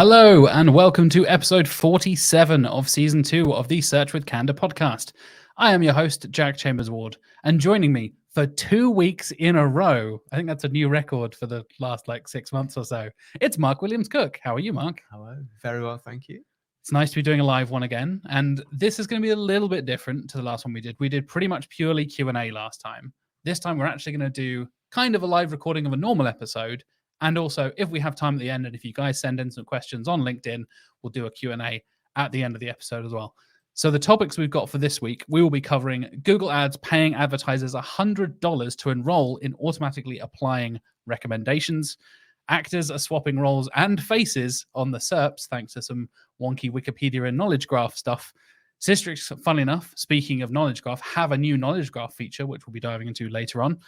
Hello and welcome to episode 47 of season 2 of the Search With Candour podcast. I am your host, Jack Chambers-Ward, and joining me for 2 weeks in a row, I think that's a new record for the last 6 months or so, it's Mark Williams-Cook. How are you, Mark? Hello, very well, thank you. It's nice to be doing a live one again, and this is going to be a little bit different to the last one we did. We did pretty much purely Q&A last time. This time we're actually going to do kind of a live recording of a normal episode. And also, if we have time at the end, and if you guys send in some questions on LinkedIn, we'll do a Q&A at the end of the episode as well. So the topics we've got for this week, we will be covering Google Ads paying advertisers $100 to enroll in automatically applying recommendations. Actors are swapping roles and faces on the SERPs, thanks to some wonky Wikipedia and knowledge graph stuff. Systrix, funnily enough, speaking of knowledge graph, have a new knowledge graph feature, which we'll be diving into later on.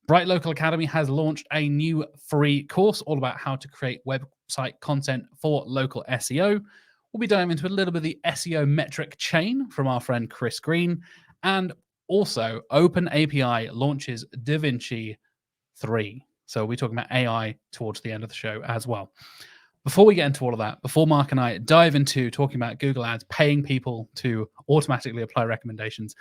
Bright Local Academy has launched a new free course all about how to create website content for local SEO. We'll be diving into a little bit of the SEO Metric Chain from our friend Chris Green. And also, OpenAI launches DaVinci 3. So we'll be talking about AI towards the end of the show as well. Before we get into all of that, before Mark and I dive into talking about Google Ads paying people to automatically apply recommendations,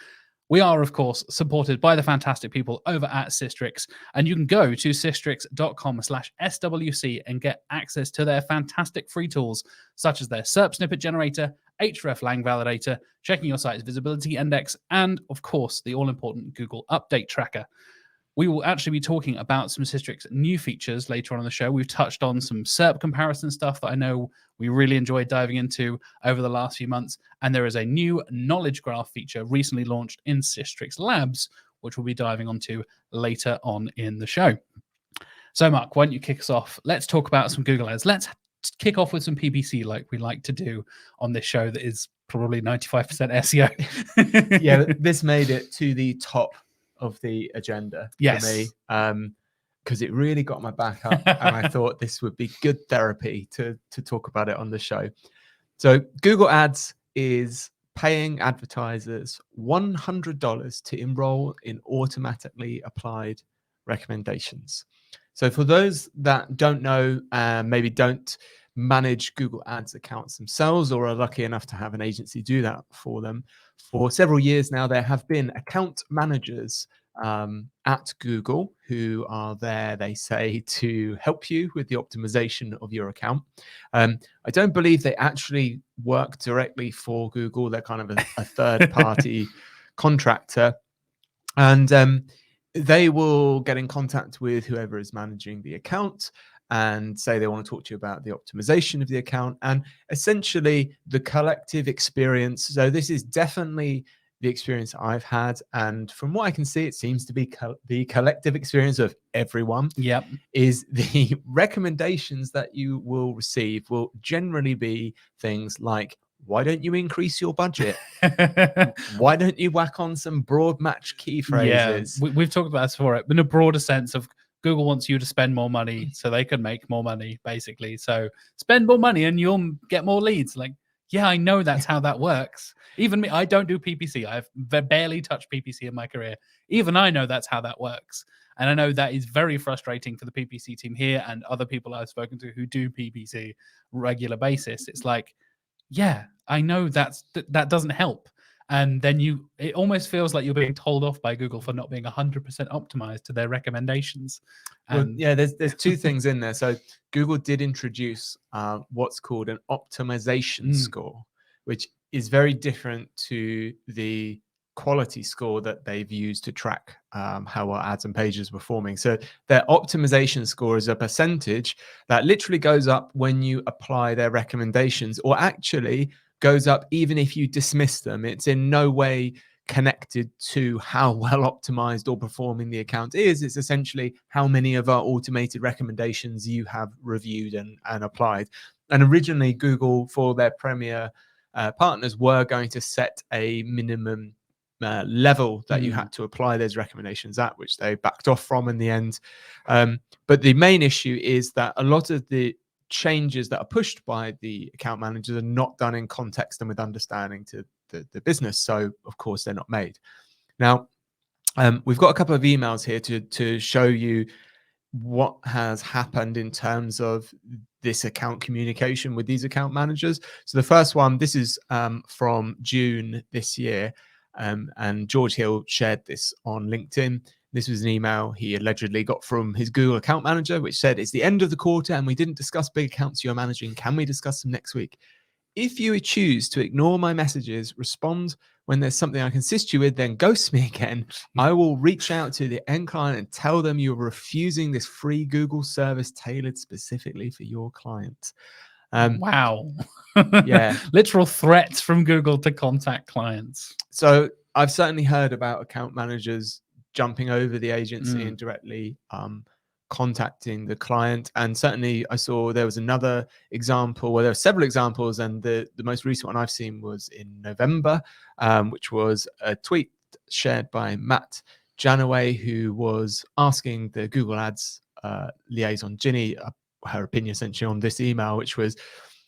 we are, of course, supported by the fantastic people over at Systrix, and you can go to systrix.com/SWC and get access to their fantastic free tools, such as their SERP snippet generator, hreflang validator, checking your site's visibility index, and, of course, the all-important Google Update Tracker. We will actually be talking about some Systrix new features later on in the show. We've touched on some SERP comparison stuff that I know we really enjoyed diving into over the last few months. And there is a new knowledge graph feature recently launched in Systrix Labs, which we'll be diving onto later on in the show. So, Mark, why don't you kick us off? Let's talk about some Google Ads. Let's kick off with some PPC like we like to do on this show that is probably 95% SEO. Yeah, this made it to the top of the agenda for me, because it really got my back up and I thought this would be good therapy to talk about it on the show. So Google Ads is paying advertisers $100 to enroll in automatically applied recommendations. So for those that don't know, maybe don't manage Google Ads accounts themselves or are lucky enough to have an agency do that for them, for several years now, there have been account managers at Google who are there, they say, to help you with the optimization of your account. I don't believe they actually work directly for Google. They're kind of a third-party contractor. And they will get in contact with whoever is managing the account and say they want to talk to you about the optimization of the account and essentially the collective experience. So this is definitely the experience I've had, and from what I can see, it seems to be the collective experience of everyone. Yep. Is the recommendations that you will receive will generally be things like, why don't you increase your budget? Why don't you whack on some broad match key phrases? Yeah, we've talked about this before, in a broader sense of Google wants you to spend more money so they can make more money, basically. So spend more money and you'll get more leads. Like, yeah, I know that's how that works. Even me, I don't do PPC. I've barely touched PPC in my career. Even I know that's how that works. And I know that is very frustrating for the PPC team here and other people I've spoken to who do PPC regular basis. It's like, yeah, I know that doesn't help. And then it almost feels like you're being told off by Google for not being 100% optimized to their recommendations. Well, yeah, there's two things in there. So Google did introduce what's called an optimization score, which is very different to the quality score that they've used to track how our ads and pages are performing. So their optimization score is a percentage that literally goes up when you apply their recommendations, or actually goes up even if you dismiss them. It's in no way connected to how well optimized or performing the account is. It's essentially how many of our automated recommendations you have reviewed and applied. And originally Google, for their premier partners, were going to set a minimum level that you had to apply those recommendations at, which they backed off from in the end. But the main issue is that a lot of the changes that are pushed by the account managers are not done in context and with understanding to the business. So of course they're not made. Now, we've got a couple of emails here to show you what has happened in terms of this account communication with these account managers. So the first one, this is from June this year, and George Hill shared this on LinkedIn. This was an email he allegedly got from his Google account manager, which said, "It's the end of the quarter and we didn't discuss big accounts you're managing. Can we discuss them next week? If you choose to ignore my messages, respond when there's something I can assist you with, then ghost me again. I will reach out to the end client and tell them you're refusing this free Google service tailored specifically for your clients." Wow. Yeah. Literal threats from Google to contact clients. So I've certainly heard about account managers jumping over the agency and directly contacting the client. And certainly I saw there was another example, well, there are several examples, and the most recent one I've seen was in November, which was a tweet shared by Matt Janaway, who was asking the Google Ads liaison, Ginny, her opinion essentially on this email, which was,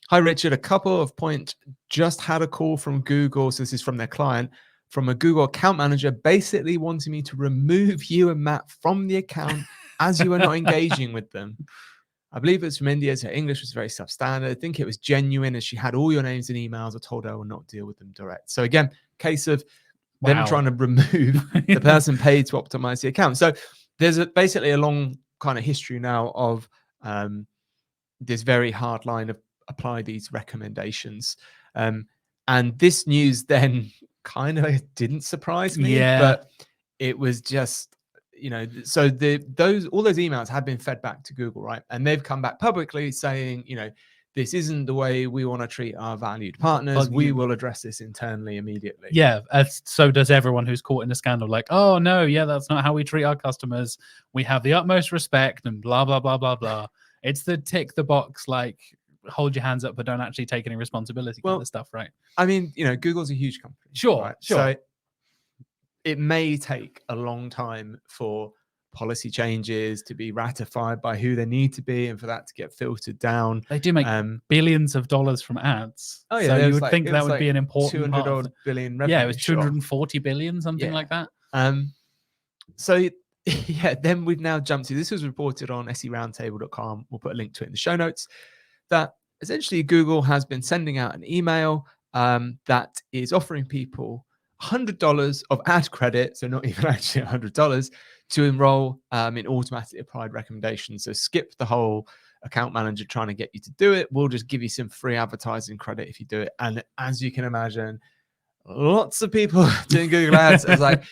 "Hi, Richard, a couple of points. Just had a call from Google." So this is from their client, from a Google account manager, basically wanting me to remove you and Matt from the account as you are not engaging with them. I believe it's from India, so English was very substandard. I think it was genuine as she had all your names and emails. I told her I will not deal with them direct. So again, case of them trying to remove the person paid to optimize the account. So there's basically a long kind of history now of this very hard line of apply these recommendations. And this news then kind of didn't surprise me, but it was just, you know, so all those emails have been fed back to Google, right? And they've come back publicly saying, you know, this isn't the way we want to treat our valued partners. We will address this internally immediately. Yeah, so does everyone who's caught in a scandal. Like, oh no, yeah, that's not how we treat our customers. We have the utmost respect and blah, blah, blah, blah, blah. It's the tick the box, like, hold your hands up, but don't actually take any responsibility kind of stuff, right? I mean, you know, Google's a huge company. Sure, right? sure. So it may take a long time for policy changes to be ratified by who they need to be and for that to get filtered down. They do make billions of dollars from ads. Oh yeah, so you would think that would be an important 200 odd billion revenue. Yeah, it was 240 billion, something like that. So yeah, then we've now jumped to, this was reported on seroundtable.com. We'll put a link to it in the show notes, that essentially Google has been sending out an email that is offering people $100 of ad credit, so not even actually $100, to enroll in automatically applied recommendations. So skip the whole account manager trying to get you to do it. We'll just give you some free advertising credit if you do it. And as you can imagine, lots of people doing Google Ads. It's like,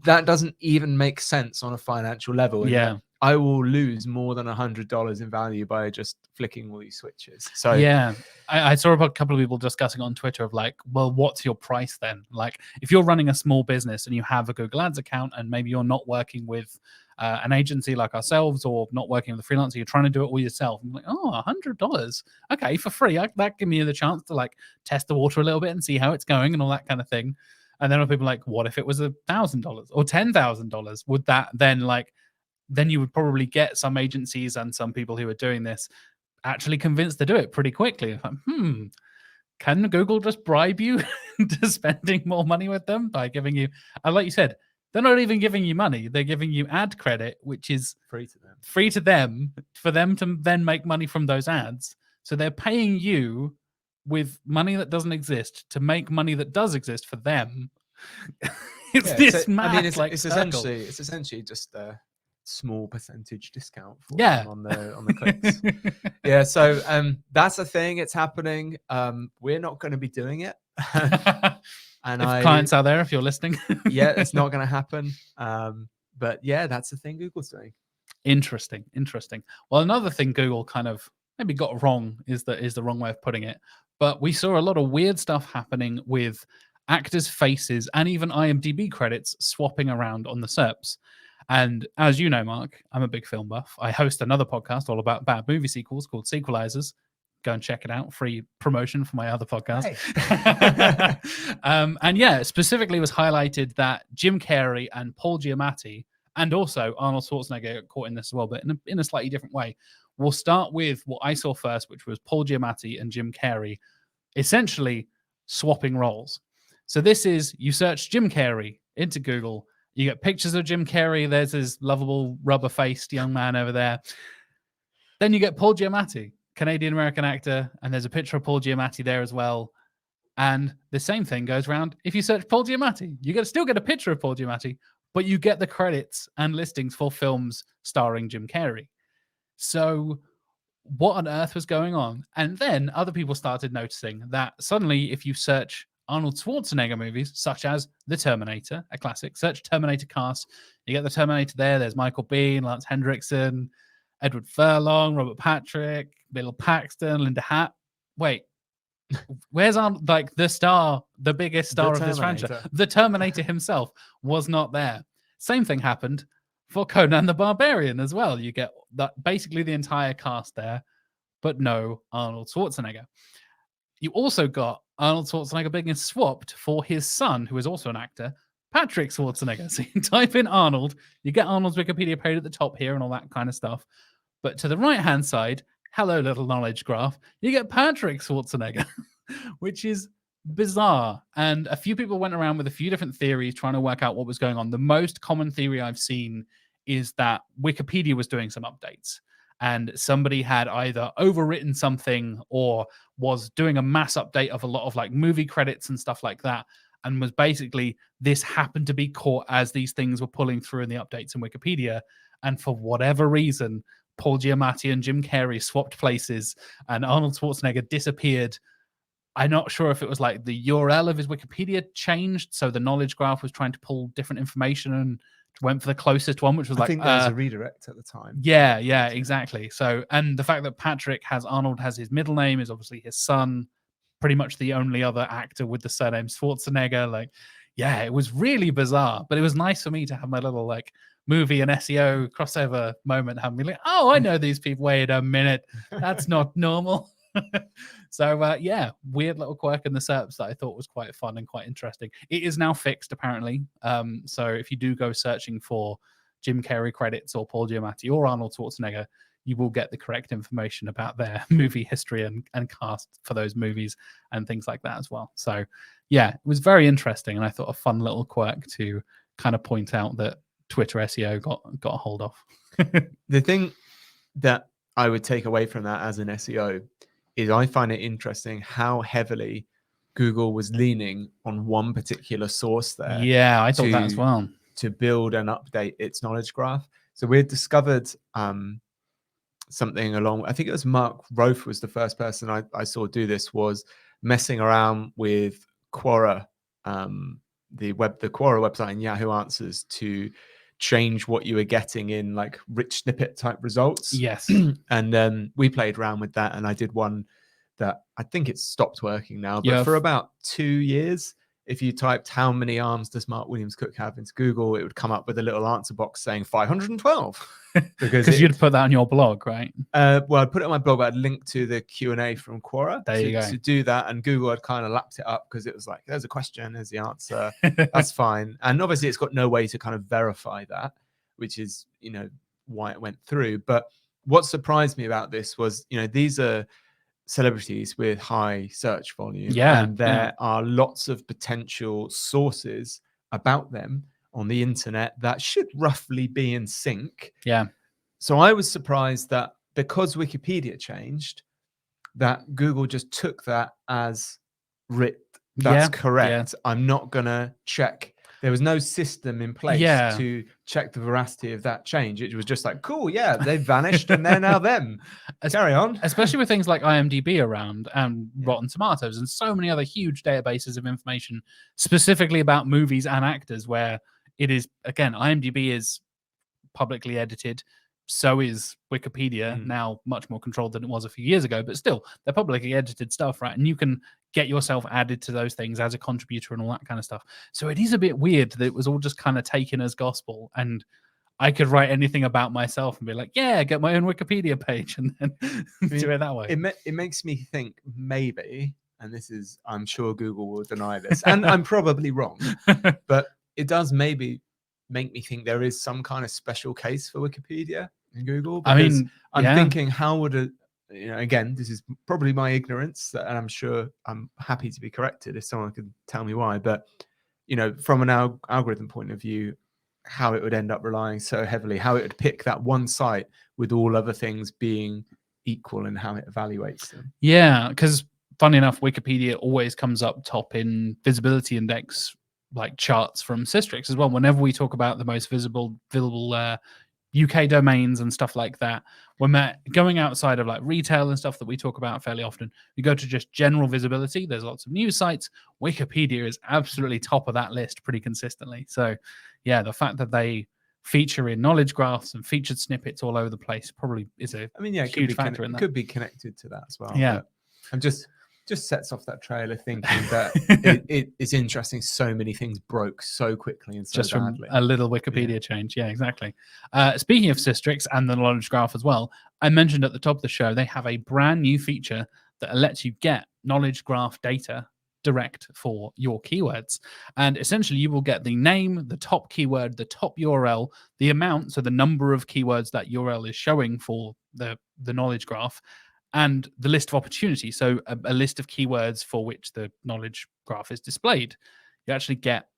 that doesn't even make sense on a financial level. Yeah. I will lose more than $100 in value by just flicking all these switches. So yeah, I saw a couple of people discussing on Twitter of like, well, what's your price then? Like, if you're running a small business and you have a Google Ads account and maybe you're not working with an agency like ourselves or not working with a freelancer, you're trying to do it all yourself. I'm like, oh, $100, okay, for free. That give me the chance to like test the water a little bit and see how it's going and all that kind of thing. And then people are like, what if it was $1,000 or $10,000? Would that then like? Then you would probably get some agencies and some people who are doing this actually convinced to do it pretty quickly. Like, can Google just bribe you into spending more money with them by giving you, like you said, they're not even giving you money. They're giving you ad credit, which is free to them for them to then make money from those ads. So they're paying you with money that doesn't exist to make money that does exist for them. It's mad. I mean, it's essentially just a small percentage discount for them on the clicks. Yeah, so that's the thing. It's happening. We're not going to be doing it. And if clients out there, if you're listening, yeah, it's not going to happen. But yeah, that's the thing Google's doing. Interesting. Well, another thing Google kind of maybe got wrong is the wrong way of putting it. But we saw a lot of weird stuff happening with actors' faces and even IMDb credits swapping around on the SERPs. And as you know, Mark, I'm a big film buff. I host another podcast all about bad movie sequels called Sequelizers. Go and check it out. Free promotion for my other podcast. Hey. And yeah, specifically was highlighted that Jim Carrey and Paul Giamatti, and also Arnold Schwarzenegger got caught in this as well, but in a slightly different way. We'll start with what I saw first, which was Paul Giamatti and Jim Carrey essentially swapping roles. So this is, you search Jim Carrey into Google, you get pictures of Jim Carrey. There's his lovable rubber-faced young man over there. Then you get Paul Giamatti. Canadian-American actor, and there's a picture of Paul Giamatti there as well. And the same thing goes around if you search Paul Giamatti. You still get a picture of Paul Giamatti, but you get the credits and listings for films starring Jim Carrey. So what on earth was going on? And then other people started noticing that suddenly if you search Arnold Schwarzenegger movies, such as The Terminator, a classic, search Terminator cast, you get The Terminator there. There's Michael Biehn, Lance Hendrickson, Edward Furlong, Robert Patrick, Bill Paxton, Linda Hatt. Wait, where's the star, the biggest star of this franchise? The Terminator himself was not there. Same thing happened for Conan the Barbarian as well. You get that basically the entire cast there, but no Arnold Schwarzenegger. You also got Arnold Schwarzenegger being swapped for his son, who is also an actor, Patrick Schwarzenegger. So you type in Arnold, you get Arnold's Wikipedia page at the top here and all that kind of stuff. But to the right-hand side, hello, little knowledge graph, you get Patrick Schwarzenegger, which is bizarre. And a few people went around with a few different theories trying to work out what was going on. The most common theory I've seen is that Wikipedia was doing some updates and somebody had either overwritten something or was doing a mass update of a lot of like movie credits and stuff like that. And was basically, this happened to be caught as these things were pulling through in the updates in Wikipedia. And for whatever reason, Paul Giamatti and Jim Carrey swapped places and Arnold Schwarzenegger disappeared. I'm not sure if it was like the URL of his Wikipedia changed, so the knowledge graph was trying to pull different information and went for the closest one, which was I think there was a redirect at the time. Yeah, exactly. So, and the fact that Arnold has his middle name is obviously his son, pretty much the only other actor with the surname Schwarzenegger. Like, yeah, it was really bizarre, but it was nice for me to have my little like movie and SEO crossover moment, having me like, oh, I know these people. Wait a minute, that's not normal. So yeah, weird little quirk in the SERPs that I thought was quite fun and quite interesting. It is now fixed apparently. So if you do go searching for Jim Carrey credits or Paul Giamatti or Arnold Schwarzenegger, you will get the correct information about their movie history and cast for those movies and things like that as well. So yeah, it was very interesting, and I thought a fun little quirk to kind of point out that Twitter SEO got a hold of. The thing that I would take away from that as an SEO is I find it interesting how heavily Google was leaning on one particular source there. Yeah, I thought that as well. To build and update its knowledge graph. So we had discovered something along, I think it was Mark Roth was the first person I saw do this, was messing around with Quora, the Quora website and Yahoo Answers to change what you were getting in like rich snippet type results. Yes. And then we played around with that, and I did one that I think it's stopped working now, but for about 2 years, if you typed how many arms does Mark Williams Cook have into Google, it would come up with a little answer box saying 512. Because you'd put that on your blog, right? Well, I'd put it on my blog, but I'd link to the Q&A from Quora to do that. And Google had kind of lapped it up because it was like, there's a question, there's the answer. That's fine. And obviously it's got no way to kind of verify that, which is, you know, why it went through. But what surprised me about this was, you know, these are celebrities with high search volume. And there are lots of potential sources about them on the internet that should roughly be in sync. Yeah. So I was surprised that because Wikipedia changed, that Google just took that as writ. That's correct. I'm not going to check. There was no system in place to check the veracity of that change. It was just like, cool, yeah, they've vanished and they're now them. Carry on. Especially with things like IMDb around and Rotten Tomatoes and so many other huge databases of information specifically about movies and actors, where it is, again, IMDb is publicly edited. So is Wikipedia, now much more controlled than it was a few years ago, but still, they're publicly edited stuff, right? And you can get yourself added to those things as a contributor and all that kind of stuff. So it is a bit weird that it was all just kind of taken as gospel, and I could write anything about myself and be like, yeah, get my own Wikipedia page and then do it that way. It makes me think maybe, and this is, I'm sure Google will deny this, and I'm probably wrong, but it does maybe make me think there is some kind of special case for Wikipedia in Google. I mean, I'm thinking, how would it, you know, again, this is probably my ignorance, and I'm sure I'm happy to be corrected if someone could tell me why, but, you know, from an algorithm point of view, how it would end up relying so heavily, how it would pick that one site with all other things being equal in how it evaluates them. Yeah, because funny enough, Wikipedia always comes up top in visibility index like charts from Systrix as well. Whenever we talk about the most visible UK domains and stuff like that, when we're going outside of like retail and stuff that we talk about fairly often, you go to just general visibility. There's lots of news sites. Wikipedia is absolutely top of that list pretty consistently. So yeah, the fact that they feature in knowledge graphs and featured snippets all over the place probably is a huge factor in that. It could be connected to that as well. Yeah. And just sets off that trail of thinking that it's interesting. So many things broke so quickly and so just badly. From a little Wikipedia change. Yeah, exactly. Speaking of Systrix and the knowledge graph as well, I mentioned at the top of the show, they have a brand new feature that lets you get knowledge graph data direct for your keywords. And essentially you will get the name, the top keyword, the top URL, the amount, so the number of keywords that URL is showing for the knowledge graph, and the list of opportunities. So a list of keywords for which the knowledge graph is displayed. You actually get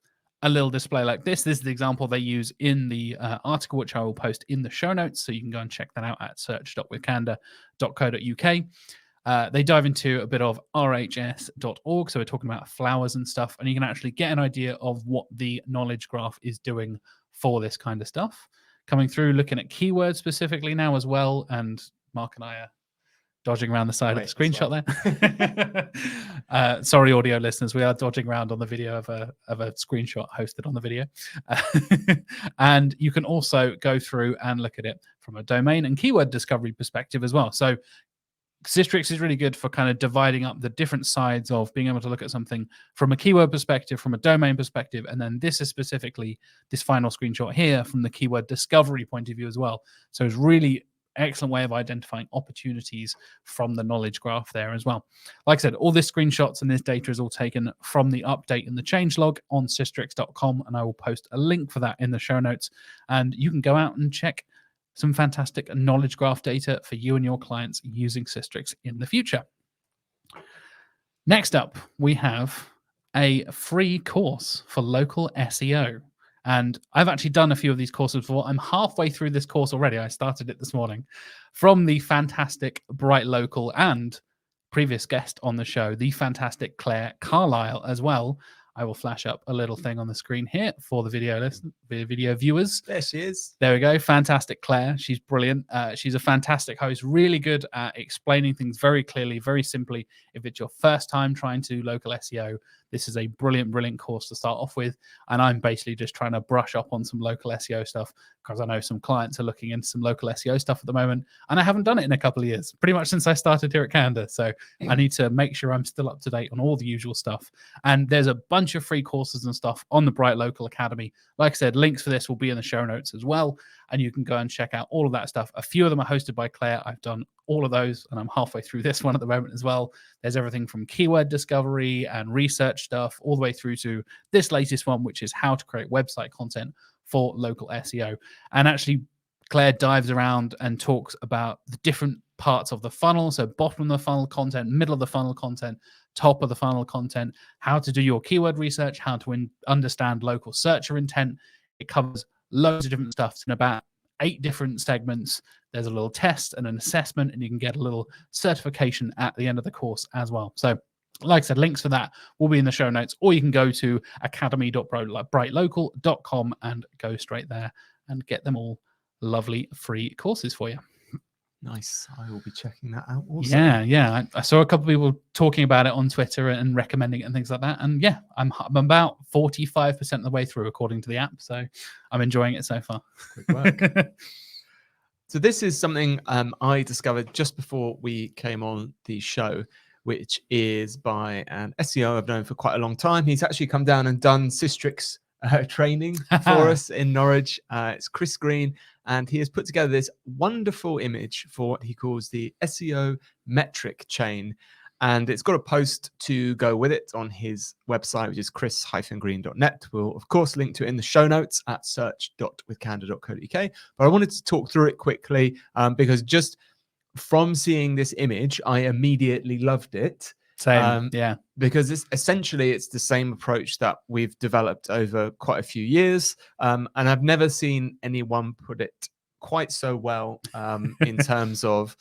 a little display like this. This is the example they use in the article, which I will post in the show notes. So you can go and check that out at search.withcandour.co.uk. They dive into a bit of rhs.org. So we're talking about flowers and stuff. And you can actually get an idea of what the knowledge graph is doing for this kind of stuff. Coming through, looking at keywords specifically now as well. And Mark and I are dodging around the side of the screenshot there. Sorry, audio listeners, we are dodging around on the video of a screenshot hosted on the video. And you can also go through and look at it from a domain and keyword discovery perspective as well. So Systrix is really good for kind of dividing up the different sides of being able to look at something from a keyword perspective, from a domain perspective, and then this is specifically this final screenshot here from the keyword discovery point of view as well. So it's really excellent way of identifying opportunities from the knowledge graph there as well. Like I said, all this screenshots and this data is all taken from the update in the changelog on systrix.com, and I will post a link for that in the show notes. And you can go out and check some fantastic knowledge graph data for you and your clients using Systrix in the future. Next up, we have a free course for local SEO. And I've actually done a few of these courses before. I'm halfway through this course already. I started it this morning from the fantastic Bright Local and previous guest on the show, the fantastic Claire Carlisle as well. I will flash up a little thing on the screen here for the video viewers. There she is. There we go. Fantastic Claire. She's brilliant. She's a fantastic host, really good at explaining things very clearly, very simply. If it's your first time trying to local SEO, this is a brilliant, brilliant course to start off with. And I'm basically just trying to brush up on some local SEO stuff because I know some clients are looking into some local SEO stuff at the moment. And I haven't done it in a couple of years, pretty much since I started here at Candour. So I need to make sure I'm still up to date on all the usual stuff. And there's a bunch of free courses and stuff on the Bright Local Academy. Like I said, links for this will be in the show notes as well. And you can go and check out all of that stuff. A few of them are hosted by Claire. I've done all of those, and I'm halfway through this one at the moment as well. There's everything from keyword discovery and research stuff all the way through to this latest one, which is how to create website content for local SEO. And actually, Claire dives around and talks about the different parts of the funnel. So bottom of the funnel content, middle of the funnel content, top of the funnel content, how to do your keyword research, how to understand local searcher intent. It covers loads of different stuff in about 8 different segments. There's a little test and an assessment, and you can get a little certification at the end of the course as well. So like I said, links for that will be in the show notes, or you can go to academy.brightlocal.com and go straight there and get them all lovely free courses for you. Nice. I will be checking that out also. Yeah. I saw a couple of people talking about it on Twitter and recommending it and things like that. And yeah, I'm about 45% of the way through according to the app. So I'm enjoying it so far. Good work. So this is something I discovered just before we came on the show, which is by an SEO I've known for quite a long time. He's actually come down and done Systrix training for us in Norwich. It's Chris Green, and he has put together this wonderful image for what he calls the SEO Metric Chain. And it's got a post to go with it on his website, which is chris-green.net. We'll, of course, link to it in the show notes at search.withcandour.co.uk. But I wanted to talk through it quickly because just from seeing this image, I immediately loved it. Same, yeah. Because it's the same approach that we've developed over quite a few years. And I've never seen anyone put it quite so well in terms of,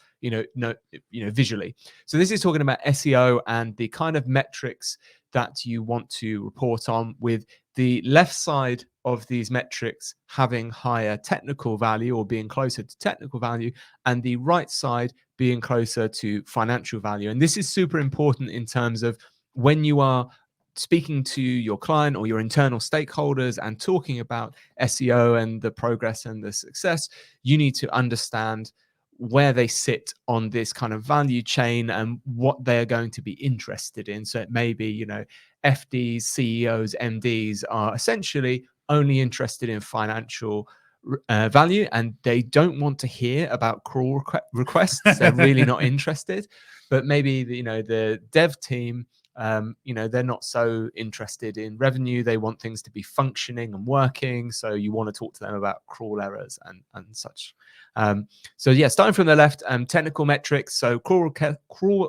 visually. So this is talking about SEO and the kind of metrics that you want to report on, with the left side of these metrics having higher technical value or being closer to technical value, and the right side being closer to financial value. And this is super important in terms of when you are speaking to your client or your internal stakeholders and talking about SEO and the progress and the success, you need to understand where they sit on this kind of value chain and what they're going to be interested in. So it may be, FDs, CEOs, MDs are essentially only interested in financial value, and they don't want to hear about crawl requests. They're really not interested. But maybe the dev team, they're not so interested in revenue. They want things to be functioning and working. So you want to talk to them about crawl errors and such. So yeah, starting from the left, technical metrics. So crawl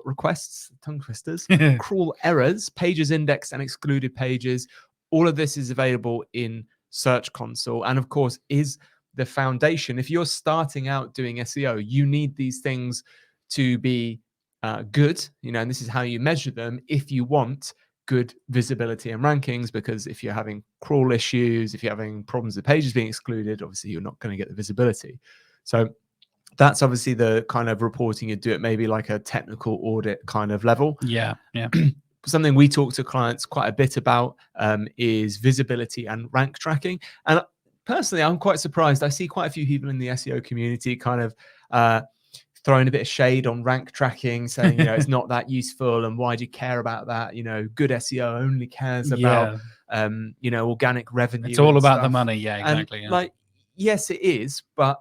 requests, tongue twisters, crawl errors, pages indexed and excluded pages. All of this is available in Search Console, and of course is the foundation. If you're starting out doing SEO, you need these things to be good, and this is how you measure them if you want good visibility and rankings, because if you're having crawl issues, if you're having problems with pages being excluded, obviously you're not going to get the visibility. So that's obviously the kind of reporting you do at maybe like a technical audit kind of level. Yeah. Something we talk to clients quite a bit about is visibility and rank tracking. And personally, I'm quite surprised. I see quite a few people in the SEO community kind of throwing a bit of shade on rank tracking, saying, it's not that useful, and why do you care about that? Good SEO only cares about, organic revenue. It's all about stuff. The money. Yeah, exactly. And, like, yes, it is, but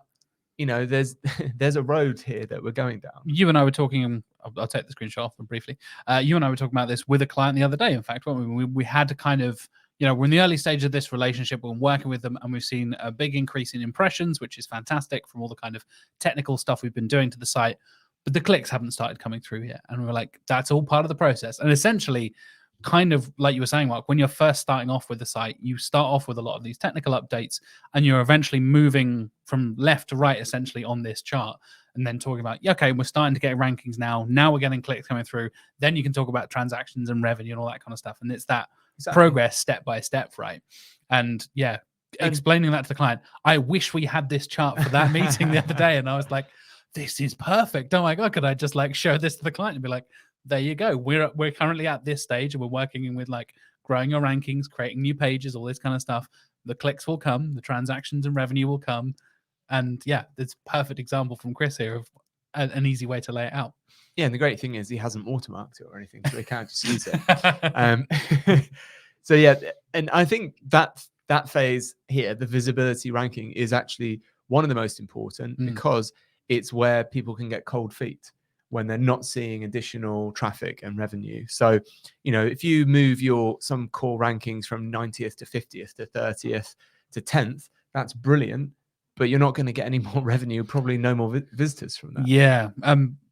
there's a road here that we're going down. You and I were talking. I'll take the screenshot off them briefly. You and I were talking about this with a client the other day. In fact, we had to kind of, we're in the early stage of this relationship. We're working with them, and we've seen a big increase in impressions, which is fantastic from all the kind of technical stuff we've been doing to the site. But the clicks haven't started coming through yet, and we're like, that's all part of the process. And essentially, kind of like you were saying, Mark, when you're first starting off with the site, you start off with a lot of these technical updates, and you're eventually moving from left to right, essentially, on this chart. And then talking about, okay, we're starting to get rankings now. Now we're getting clicks coming through. Then you can talk about transactions and revenue and all that kind of stuff. And it's that progress step by step, right? And yeah, explaining that to the client. I wish we had this chart for that meeting the other day. And I was like, this is perfect. Oh my God, could I just like show this to the client and be like, there you go. We're currently at this stage, and we're working with like growing your rankings, creating new pages, all this kind of stuff. The clicks will come, the transactions and revenue will come. And yeah, it's a perfect example from Chris here of an easy way to lay it out. Yeah, and the great thing is he hasn't watermarked it or anything, so he can't just use it. So yeah, and I think that phase here, the visibility ranking, is actually one of the most important because it's where people can get cold feet when they're not seeing additional traffic and revenue. So, if you move some core rankings from 90th to 50th to 30th to 10th, that's brilliant. But you're not going to get any more revenue, probably no more visitors from that. Yeah.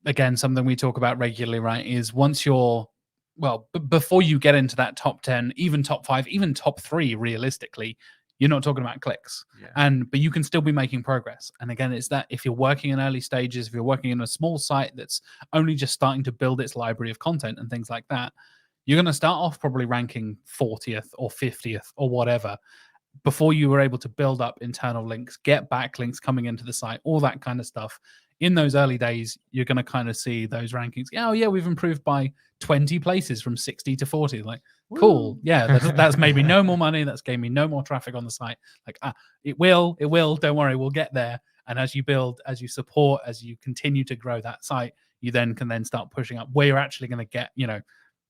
Again, something we talk about regularly, right, is once you're, before you get into that top 10, even top 5, even top 3, realistically, you're not talking about clicks. Yeah. But you can still be making progress. And again, it's that if you're working in early stages, if you're working in a small site that's only just starting to build its library of content and things like that, you're going to start off probably ranking 40th or 50th or whatever, before you were able to build up internal links, get backlinks coming into the site, all that kind of stuff. In those early days, you're going to kind of see those rankings. Oh yeah, we've improved by 20 places from 60 to 40. Like, cool. Yeah, that's maybe no more money. That's gave me no more traffic on the site. Like, it will. Don't worry, we'll get there. And as you build, as you support, as you continue to grow that site, you then can start pushing up where you're actually going to get,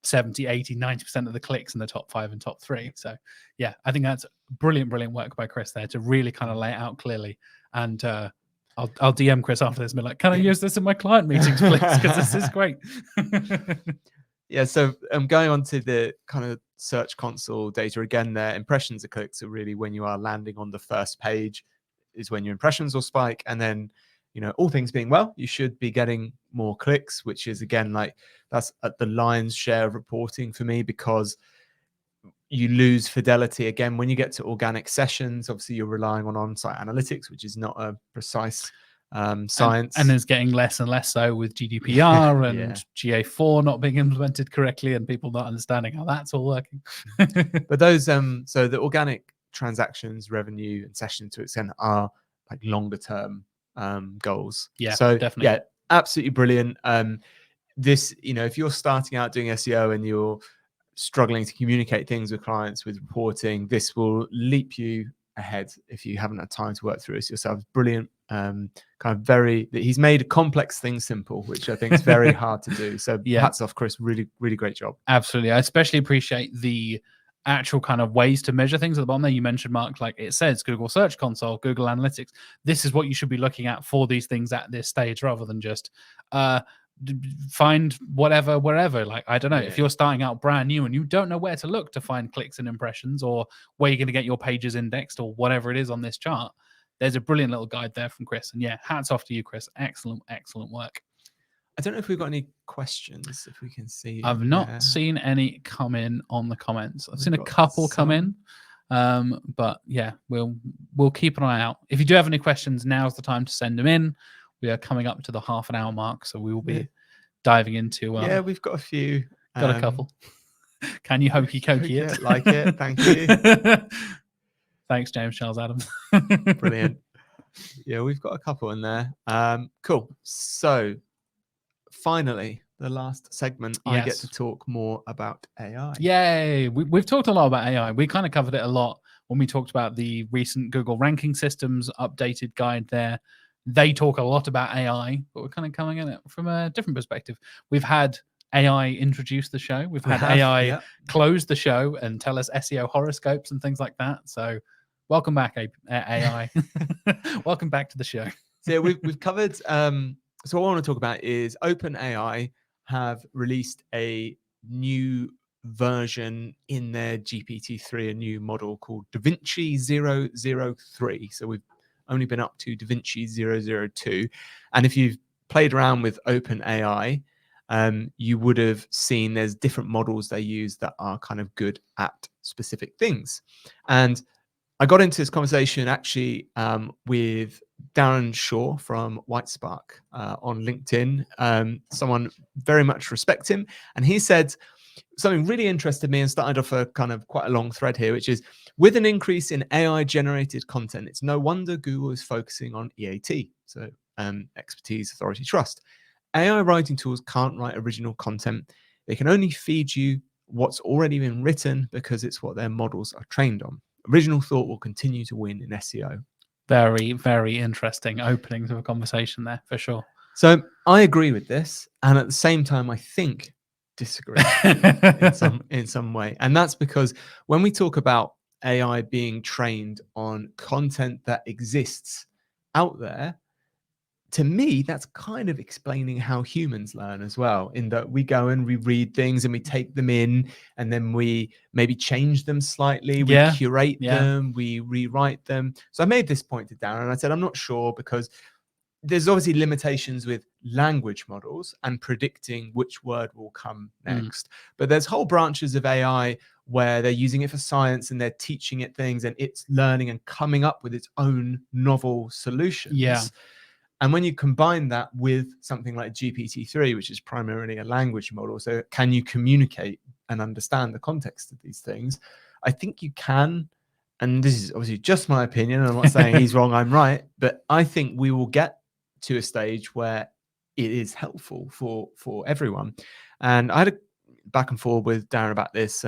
70, 80, 90% of the clicks in the top 5 and top 3. So yeah, I think that's brilliant work by Chris there to really kind of lay it out clearly. And I'll DM Chris after this and be like, can I use this in my client meetings, please? Because this is great. Yeah, so I'm going on to the kind of Search Console data again there. Impressions and clicks are really when you are landing on the first page is when your impressions will spike. And then, all things being well, you should be getting more clicks, which is again, like that's at the lion's share of reporting for me, because you lose fidelity again when you get to organic sessions. Obviously, you're relying on on-site analytics, which is not a precise science, and is getting less and less so with GDPR and yeah. GA4 not being implemented correctly, and people not understanding how that's all working. But those so the organic transactions, revenue, and sessions to extent are like longer term goals. Yeah, so definitely. Yeah, absolutely brilliant. This, if you're starting out doing SEO and you're struggling to communicate things with clients with reporting, this will leap you ahead if you haven't had time to work through this yourself. It's brilliant. He's made complex things simple, which I think is very hard to do. So hats off, Chris. Really, really great job. Absolutely. I especially appreciate the actual kind of ways to measure things at the bottom there. You mentioned, Mark, like it says Google Search Console, Google Analytics. This is what you should be looking at for these things at this stage, rather than just find whatever wherever. Like, I don't know, if you're starting out brand new and you don't know where to look to find clicks and impressions, or where you're going to get your pages indexed, or whatever it is on this chart, there's a brilliant little guide there from Chris. And yeah, hats off to you, Chris. Excellent work. I don't know if we've got any questions, if we can see. I've not seen any come in on the comments. I've seen a couple come in, but yeah, we'll keep an eye out. If you do have any questions, now's the time to send them in. We are coming up to the half-an-hour mark, so we will be diving into. Yeah, we've got a few. Got a couple. Can you hokey cokey it? Like it. Thank you. Thanks, James Charles Adams. Brilliant. Yeah, we've got a couple in there. Cool. So finally, the last segment, I get to talk more about AI. Yay! We've talked a lot about AI. We kind of covered it a lot when we talked about the recent Google ranking systems updated guide there. They talk a lot about AI, but we're kind of coming at it from a different perspective. We've had AI introduce the show. We've had AI close the show and tell us SEO horoscopes and things like that. So welcome back, AI. Welcome back to the show. So we've covered... So what I want to talk about is OpenAI have released a new version in their GPT-3, a new model called DaVinci 003. So we've only been up to DaVinci 002. And if you've played around with OpenAI, you would have seen there's different models they use that are kind of good at specific things. And I got into this conversation actually with Darren Shaw from Whitespark on LinkedIn. Someone very much respect him. And he said something really interested me and started off a kind of quite a long thread here, which is, with an increase in AI generated content, it's no wonder Google is focusing on EAT. So expertise, authority, trust. AI writing tools can't write original content. They can only feed you what's already been written because it's what their models are trained on. Original thought will continue to win in SEO. Very, very interesting opening to a conversation there, for sure. So I agree with this, and at the same time, I think disagree in some way. And that's because when we talk about AI being trained on content that exists out there, to me, that's kind of explaining how humans learn as well, in that we go and we read things and we take them in, and then we maybe change them slightly, we curate them, we rewrite them. So I made this point to Darren, and I said, I'm not sure, because there's obviously limitations with language models and predicting which word will come next. But there's whole branches of AI where they're using it for science and they're teaching it things, and it's learning and coming up with its own novel solutions. Yeah. And when you combine that with something like GPT-3, which is primarily a language model, so can you communicate and understand the context of these things? I think you can. And this is obviously just my opinion. I'm not saying he's wrong, I'm right. But I think we will get to a stage where it is helpful for everyone. And I had a back and forth with Darren about this.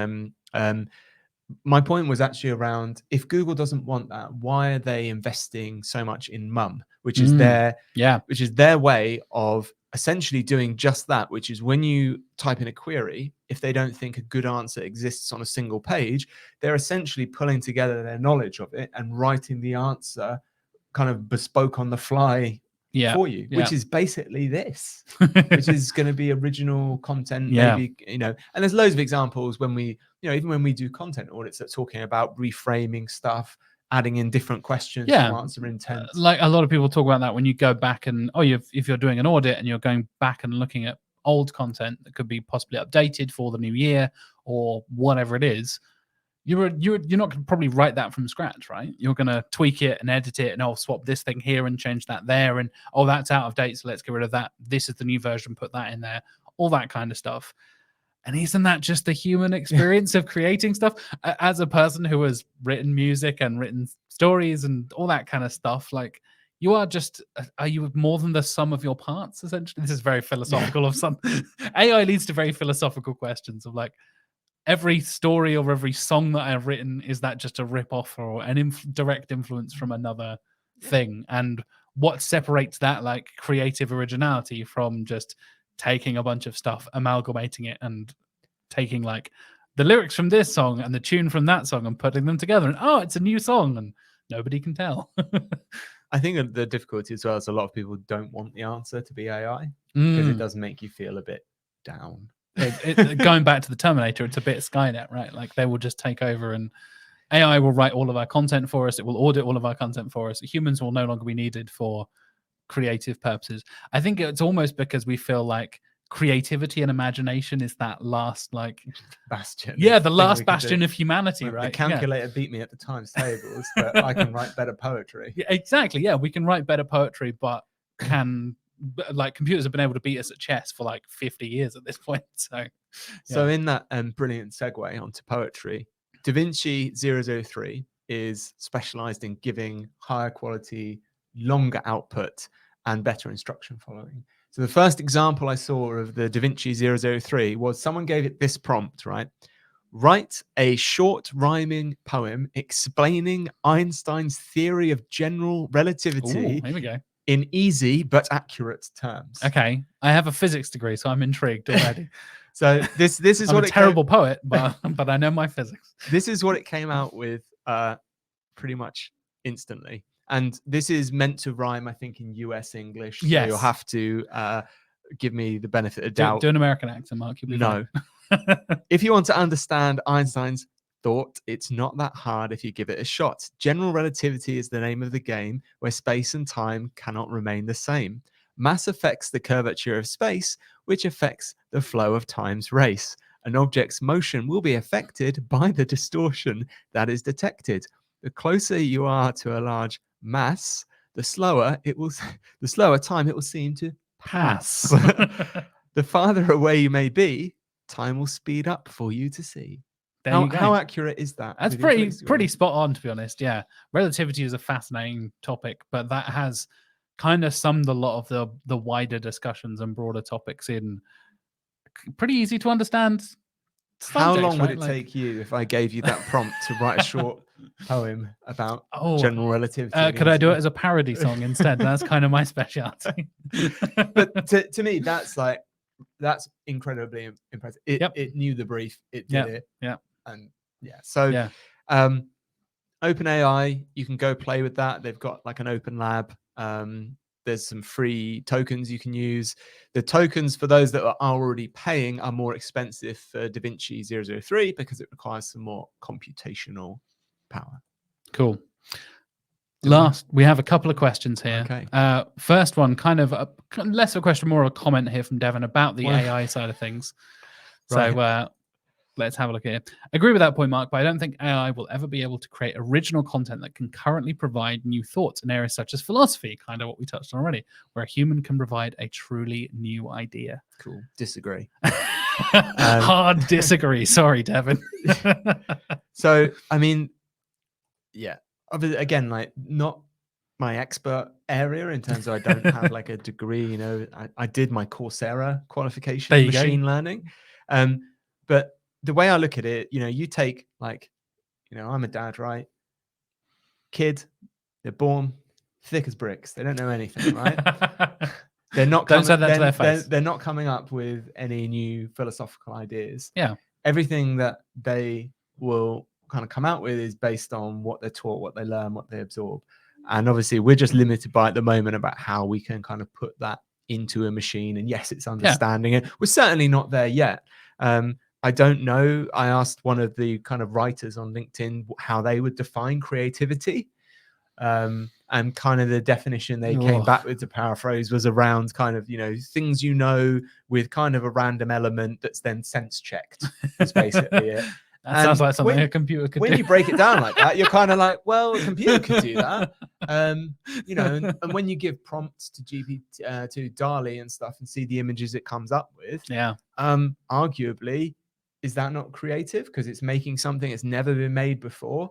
My point was actually around, if Google doesn't want that, why are they investing so much in Mum, which is their way of essentially doing just that, which is when you type in a query, if they don't think a good answer exists on a single page, they're essentially pulling together their knowledge of it and writing the answer kind of bespoke on the fly for you, which is basically this, which is going to be original content, maybe, and there's loads of examples when we, even when we do content audits, that's talking about reframing stuff, adding in different questions to answer intent. Like a lot of people talk about that when you go back and, if you're doing an audit and you're going back and looking at old content that could be possibly updated for the new year or whatever it is, you're not going to probably write that from scratch, right? You're going to tweak it and edit it, and I'll swap this thing here and change that there, and oh, that's out of date, so let's get rid of that. This is the new version, put that in there, all that kind of stuff. And isn't that just the human experience of creating stuff? As a person who has written music and written stories and all that kind of stuff, like, you are you more than the sum of your parts, essentially? This is very philosophical of some. AI leads to very philosophical questions of like, every story or every song that I've written, is that just a rip-off or an direct influence from another thing? And what separates that like creative originality from just taking a bunch of stuff, amalgamating it, and taking like the lyrics from this song and the tune from that song and putting them together, and oh, it's a new song and nobody can tell. I think the difficulty as well is a lot of people don't want the answer to be AI, because it does make you feel a bit down. Going back to the Terminator, it's a bit Skynet, right? Like, they will just take over and AI will write all of our content for us. It will audit all of our content for us. Humans will no longer be needed for creative purposes. I think it's almost because we feel like creativity and imagination is that last like bastion. Yeah, the last bastion of humanity, right? The calculator beat me at the times tables, but I can write better poetry. Yeah, exactly. Yeah, we can write better poetry, but computers have been able to beat us at chess for like 50 years at this point. So in that brilliant segue onto poetry, DaVinci 003 is specialized in giving higher quality, longer output and better instruction following. So the first example I saw of the DaVinci 003 was someone gave it this prompt, right? Write a short rhyming poem explaining Einstein's theory of general relativity. Here we go. In easy but accurate terms. Okay, I have a physics degree, so I'm intrigued already. So this is I'm a terrible poet, but I know my physics. This is what it came out with pretty much instantly. And this is meant to rhyme, I think, in US English. So yes. You'll have to give me the benefit of doubt. Do an American accent, Mark. You'll be no. If you want to understand Einstein's thought, it's not that hard if you give it a shot. General relativity is the name of the game, where space and time cannot remain the same. Mass affects the curvature of space, which affects the flow of time's race. An object's motion will be affected by the distortion that is detected. The closer you are to a large mass, the slower time it will seem to pass. The farther away you may be, time will speed up for you to see. How accurate is that? That's pretty spot on, to be honest. Yeah, relativity is a fascinating topic, but that has kind of summed a lot of the wider discussions and broader topics in pretty easy to understand. How long would it take you if I gave you that prompt to write a short poem about general relativity? Could I do it as a parody song instead? That's kind of my specialty. But to me, that's incredibly impressive. It knew the brief. It did it. Yeah. And so OpenAI, you can go play with that. They've got like an open lab. There's some free tokens you can use. The tokens for those that are already paying are more expensive for DaVinci 003 because it requires some more computational power. Cool. We have a couple of questions here. Okay. First one, kind of less of a question, more of a comment here from Devon about the AI side of things. Right. So let's have a look here. Agree with that point, Mark, but I don't think AI will ever be able to create original content that can currently provide new thoughts in areas such as philosophy, kind of what we touched on already, where a human can provide a truly new idea. Cool. Disagree. Hard disagree. Sorry, Devon. So, I mean, yeah. Again, like, not my expert area in terms of I don't have like a degree, you know. I did my Coursera qualification in machine learning. But the way I look at it, you know, you take like, you know, I'm a dad, right? Kid, they're born thick as bricks. They don't know anything, right? They're not don't say that to their face. They're not coming up with any new philosophical ideas. Yeah. Everything that they will kind of come out with is based on what they're taught, what they learn, what they absorb. And obviously we're just limited by at the moment about how we can kind of put that into a machine. And yes, it's understanding it. We're certainly not there yet. I don't know. I asked one of the kind of writers on LinkedIn how they would define creativity. And kind of the definition they came back with, to paraphrase, was around kind of, you know, things, you know, with kind of a random element that's then sense checked. That's basically it. That sounds like something a computer could do. When you break it down like that, you're kind of like, well, a computer could do that. You know, and when you give prompts to to DALL-E and stuff and see the images it comes up with, arguably, is that not creative? Because it's making something that's never been made before.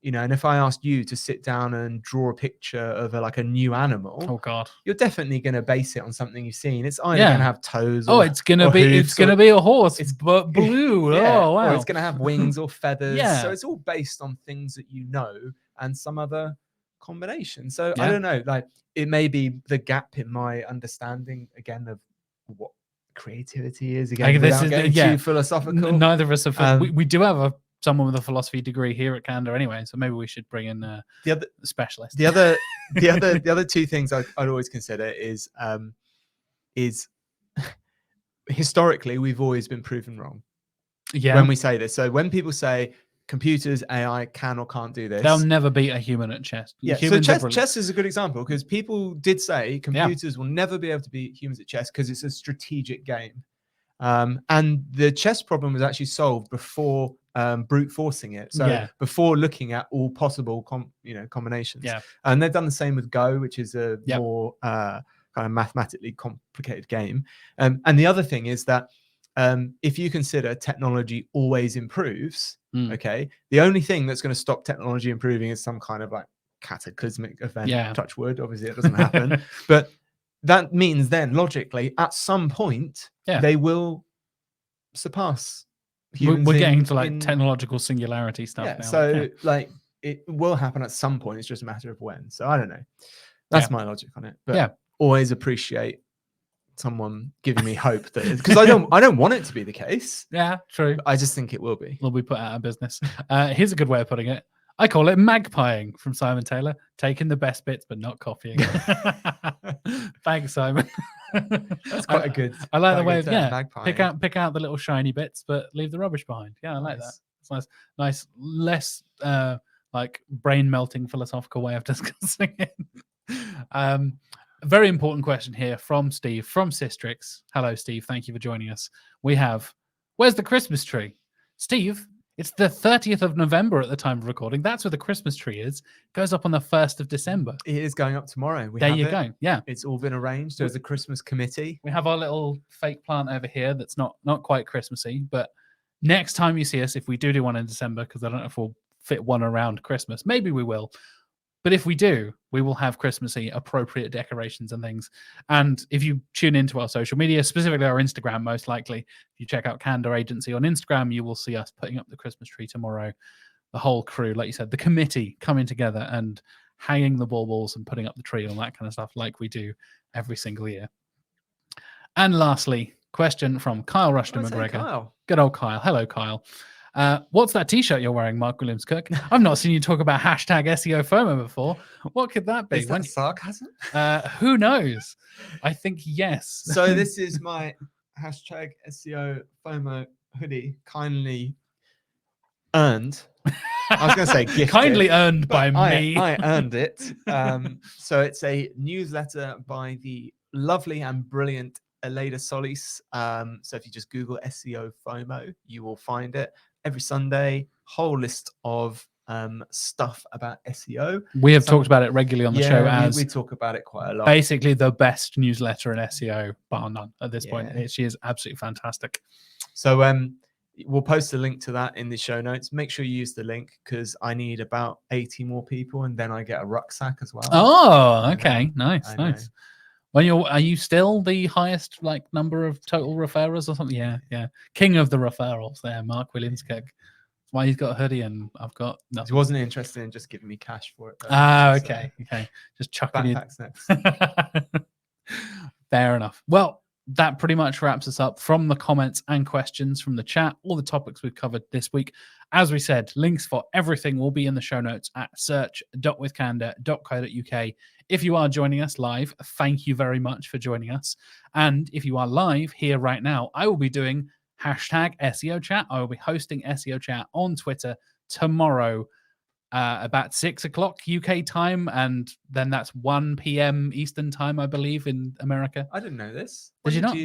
You know, and if I asked you to sit down and draw a picture of a new animal, oh god, you're definitely going to base it on something you've seen. It's either going to have toes, or it's going to be a horse. It's blue. Oh wow, or it's going to have wings or feathers. So it's all based on things that you know and some other combination. So I don't know. Like, it may be the gap in my understanding again of what creativity is. Again, this is getting too philosophical. Neither of us have. We do have someone with a philosophy degree here at Candour anyway, so maybe we should bring in the other specialist. The other two things I'd always consider is historically we've always been proven wrong. When we say this, so when people say computers, AI can or can't do this, they'll never beat a human at chess. So chess is a good example, because people did say computers will never be able to beat humans at chess because it's a strategic game. And the chess problem was actually solved before brute forcing it. So before looking at all possible combinations. And they've done the same with Go, which is a more kind of mathematically complicated game. And the other thing is that if you consider technology always improves, okay, the only thing that's going to stop technology improving is some kind of like cataclysmic event. Touch wood, obviously it doesn't happen. But that means then logically at some point they will surpass humans. We're getting to like technological singularity stuff now. So like it will happen at some point. It's just a matter of when. So I don't know. That's my logic on it. But always appreciate someone giving me hope that, because I don't want it to be the case. Yeah, true. I just think it will be. Will be put out of business. Here's a good way of putting it. I call it magpieing from Simon Taylor, taking the best bits but not copying. Thanks, Simon. That's quite a good. I like the way of magpieing. Pick out the little shiny bits, but leave the rubbish behind. Yeah, I like that. It's nice, less like brain melting philosophical way of discussing it. A very important question here from Steve from Systrix. Hello, Steve. Thank you for joining us. We have, where's the Christmas tree, Steve? It's the 30th of November at the time of recording. That's where the Christmas tree is. It goes up on the 1st of December. It is going up tomorrow. There you go. Yeah. It's all been arranged. There's a Christmas committee. We have our little fake plant over here that's not quite Christmassy. But next time you see us, if we do one in December, because I don't know if we'll fit one around Christmas. Maybe we will. But if we do, we will have Christmassy appropriate decorations and things. And if you tune into our social media, specifically our Instagram, most likely, if you check out Candour Agency on Instagram, you will see us putting up the Christmas tree tomorrow. The whole crew, like you said, the committee coming together and hanging the baubles and putting up the tree and all that kind of stuff like we do every single year. And lastly, question from Kyle Rushton McGregor. Kyle. Good old Kyle. Hello, Kyle. What's that t-shirt you're wearing, Mark Williams-Cook? I've not seen you talk about hashtag SEO FOMO before. What could that be? Is that sarcasm? Who knows? I think yes. So this is my hashtag SEO FOMO hoodie, kindly earned. I was going to say gifted. Kindly earned by me. I earned it. So it's a newsletter by the lovely and brilliant Aleda Solis. So if you just Google SEO FOMO, you will find it. Every Sunday, whole list of stuff about SEO. We have talked about it regularly on the show. We talk about it quite a lot. Basically, the best newsletter in SEO, bar none, at this point. She is absolutely fantastic. So we'll post a link to that in the show notes. Make sure you use the link, because I need about 80 more people, and then I get a rucksack as well. Oh, okay, nice. Are you still the highest number of total referrals or something? Yeah. King of the referrals there, Mark Williams-Cook. That's why he's got a hoodie and I've got nothing. He wasn't interested in just giving me cash for it. Okay. Just chucking you. Next. Fair enough. Well, that pretty much wraps us up from the comments and questions from the chat, all the topics we've covered this week. As we said, links for everything will be in the show notes at search.withcandour.co.uk. If you are joining us live, thank you very much for joining us. And if you are live here right now, I will be doing hashtag SEO chat. I will be hosting SEO chat on Twitter tomorrow about 6 o'clock UK time. And then that's 1 p.m. Eastern time, I believe, in America. I didn't know this. Did you not?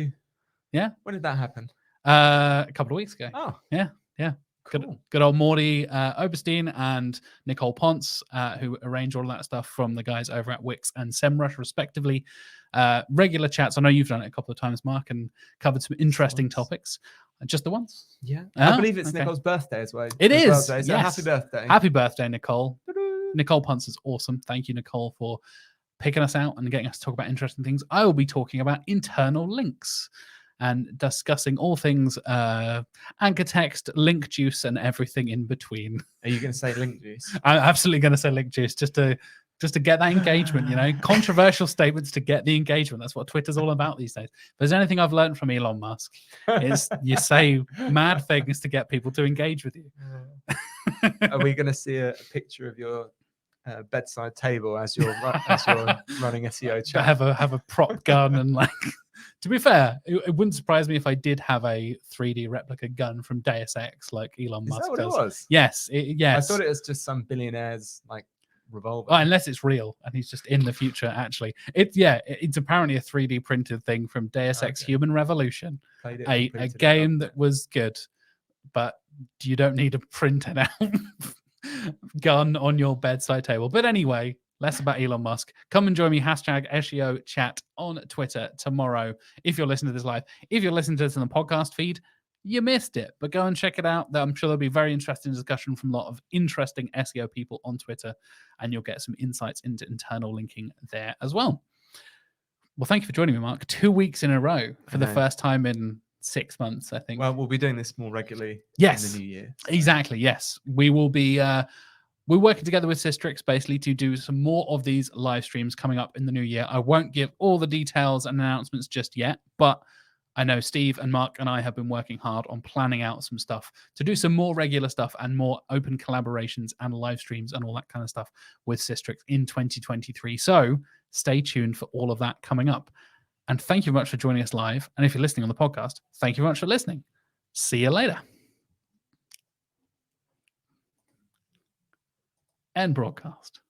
Yeah. When did that happen? A couple of weeks ago. Oh. Yeah. Yeah. Cool. Good old Morty Oberstein and Nicole Ponce, who arrange all of that stuff from the guys over at Wix and SEMrush, respectively. Regular chats. I know you've done it a couple of times, Mark, and covered some interesting topics. Just the once? Yeah. I believe it's Nicole's birthday as well. It is. So yes. happy birthday. Happy birthday, Nicole. Nicole Ponce is awesome. Thank you, Nicole, for picking us out and getting us to talk about interesting things. I will be talking about internal links and discussing all things anchor text, link juice, and everything in between. Are you going to say link juice? I'm absolutely going to say link juice just to get that engagement, you know, controversial statements to get the engagement. That's what Twitter's all about these days. If there's anything I've learned from Elon Musk, is you say mad things to get people to engage with you. Are we going to see a picture of your bedside table as you're running SEO chat? Have a prop gun and like. To be fair, it wouldn't surprise me if I did have a 3D replica gun from Deus Ex like Elon Musk does. Is that what it was? Yes, yes. I thought it was just some billionaire's like revolver. Oh, unless it's real and he's just in the future. Actually, it's apparently a 3D printed thing from Deus Ex Human Revolution, a game that was good, but you don't need a printed out gun on your bedside table. But anyway. Less about Elon Musk. Come and join me, hashtag SEO chat on Twitter tomorrow if you're listening to this live. If you're listening to this in the podcast feed, you missed it. But go and check it out. I'm sure there'll be very interesting discussion from a lot of interesting SEO people on Twitter, and you'll get some insights into internal linking there as well. Well, thank you for joining me, Mark. 2 weeks in a row for the first time in 6 months, I think. Well, we'll be doing this more regularly in the new year. So. Exactly, yes. We will be... we're working together with Systrix basically to do some more of these live streams coming up in the new year. I won't give all the details and announcements just yet, but I know Steve and Mark and I have been working hard on planning out some stuff to do some more regular stuff and more open collaborations and live streams and all that kind of stuff with Systrix in 2023. So stay tuned for all of that coming up. And thank you very much for joining us live. And if you're listening on the podcast, thank you very much for listening. See you later. End broadcast.